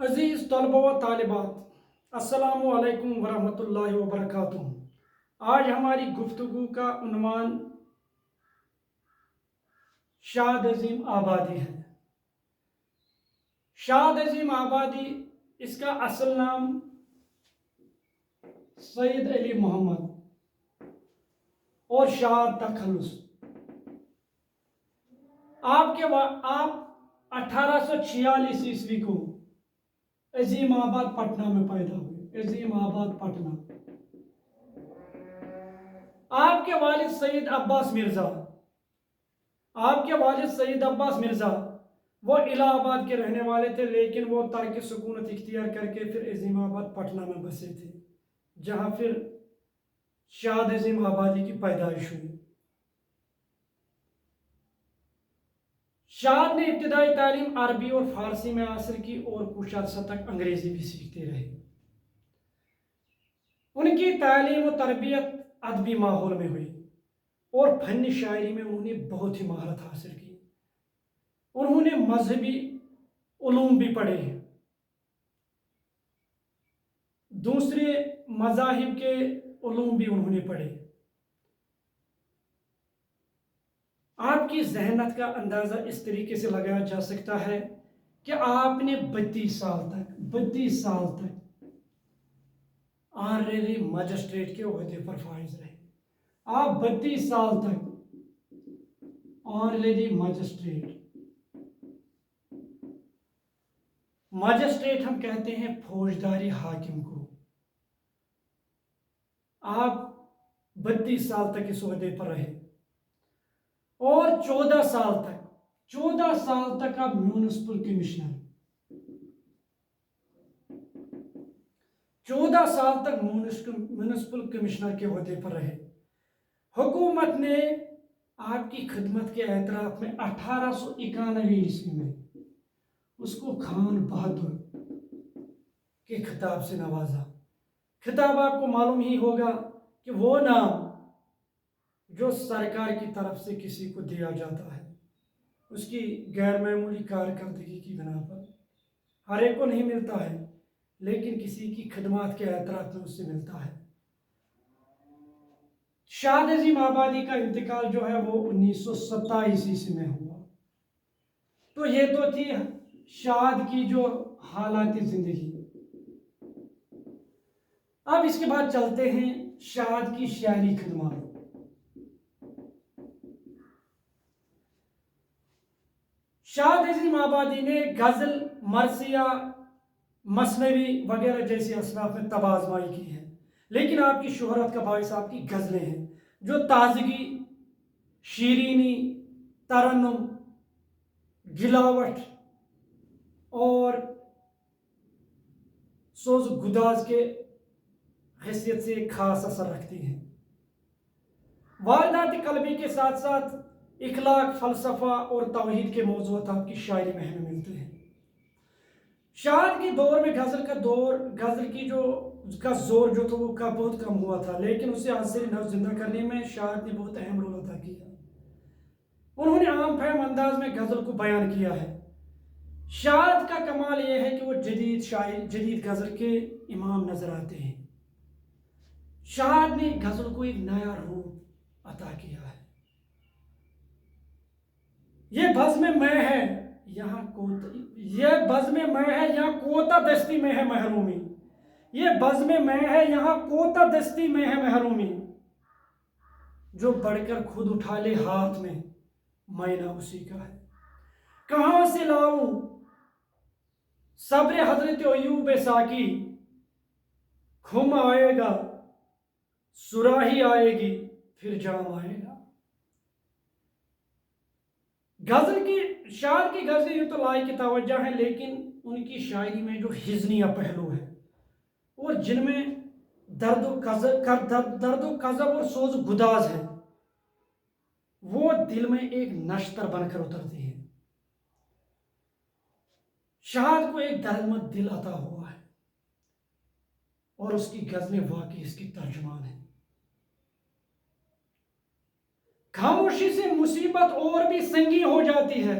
عزیز طلبہ و طالبات، السلام علیکم ورحمۃ اللہ وبرکاتہ۔ آج ہماری گفتگو کا عنوان شاد عظیم آبادی ہے۔ شاد عظیم آبادی، اس کا اصل نام سید علی محمد اور شاد تخلص۔ آپ 1846 عیسوی کو عظیم آباد پٹنہ میں پیدا ہوئے۔ عظیم آباد پٹنہ۔ آپ کے والد سید عباس مرزا وہ الہ آباد کے رہنے والے تھے، لیکن وہ ترک سکونت اختیار کر کے پھر عظیم آباد پٹنہ میں بسے تھے، جہاں پھر شاد عظیم آبادی کی پیدائش ہوئی۔ شاد نے ابتدائی تعلیم عربی اور فارسی میں حاصل کی اور کچھ عرصہ تک انگریزی بھی سیکھتے رہے۔ ان کی تعلیم و تربیت ادبی ماحول میں ہوئی اور فن شاعری میں انہوں نے بہت ہی مہارت حاصل کی۔ انہوں نے مذہبی علوم بھی پڑھے ہیں، دوسرے مذاہب کے علوم بھی انہوں نے پڑھے۔ آپ کی ذہنت کا اندازہ اس طریقے سے لگایا جا سکتا ہے کہ آپ نے 32 سال تک آنریری مجسٹریٹ کے عہدے پر فائز رہے۔ آپ 32 سال تک آنریری مجسٹریٹ ہم کہتے ہیں فوجداری حاکم کو۔ آپ 32 سال تک اس عہدے پر رہے اور 14 سال تک آپ میونسپل کمشنر 14 سال تک میونسپل کمشنر کے عہدے پر رہے۔ حکومت نے آپ کی خدمت کے اعتراف میں 1891 عیسوی میں اس کو خان بہادر کے خطاب سے نوازا۔ خطاب آپ کو معلوم ہی ہوگا کہ وہ نام جو سرکار کی طرف سے کسی کو دیا جاتا ہے اس کی غیر معمولی کارکردگی کی بنا پر، ہر ایک کو نہیں ملتا ہے، لیکن کسی کی خدمات کے اعتراف میں اس سے ملتا ہے۔ شاد عظیم آبادی کا انتقال جو ہے وہ 1927 عیسوی میں ہوا۔ تو یہ تو تھی شاد کی جو حالات زندگی۔ اب اس کے بعد چلتے ہیں شاد کی شاعری خدمات۔ شاد عظیم آبادی نے غزل، مرثیہ، مثنوی وغیرہ جیسی اصناف میں طب آزمائی کی ہے، لیکن آپ کی شہرت کا باعث آپ کی غزلیں ہیں جو تازگی، شیرینی، ترنم، گلاوٹ اور سوز گداز کے حیثیت سے ایک خاص اثر رکھتی ہیں۔ واردات قلبی کے ساتھ ساتھ اخلاق، فلسفہ اور توحید کے موضوعات آپ کی شاعری میں ہمیں ملتے ہیں۔ شاد کے دور میں غزل کی کا زور جو تھا وہ بہت کم ہوا تھا، لیکن اسے عنصر نو زندہ کرنے میں شاد نے بہت اہم رول ادا کیا۔ انہوں نے عام فہم انداز میں غزل کو بیان کیا ہے۔ شاد کا کمال یہ ہے کہ وہ جدید غزل کے امام نظر آتے ہیں۔ شاد نے غزل کو ایک نیا روپ عطا کیا ہے۔ یہ بزم میں ہے یہاں کوتا دستی میں ہے محرومی۔ یہ بزم میں ہے یہاں کوتا دستی میں ہے محرومی۔ جو بڑھ کر خود اٹھا لے ہاتھ میں معائنہ اسی کا ہے۔ کہاں سے لاؤں صبر حضرت ایوب ساکی، خم آئے گا سراہی آئے گی پھر جام آئے گا۔ شاد کی غزلیں یوں تو لائق توجہ ہیں، لیکن ان کی شاعری میں جو حزنیہ پہلو ہے اور جن میں درد و کذب اور سوز گداز ہے، وہ دل میں ایک نشتر بن کر اترتی ہیں۔ شاد کو ایک دردمند دل عطا ہوا ہے اور اس کی غزلیں واقعی اس کی ترجمان ہیں۔ خاموشی سے مصیبت اور بھی سنگین ہو جاتی ہے،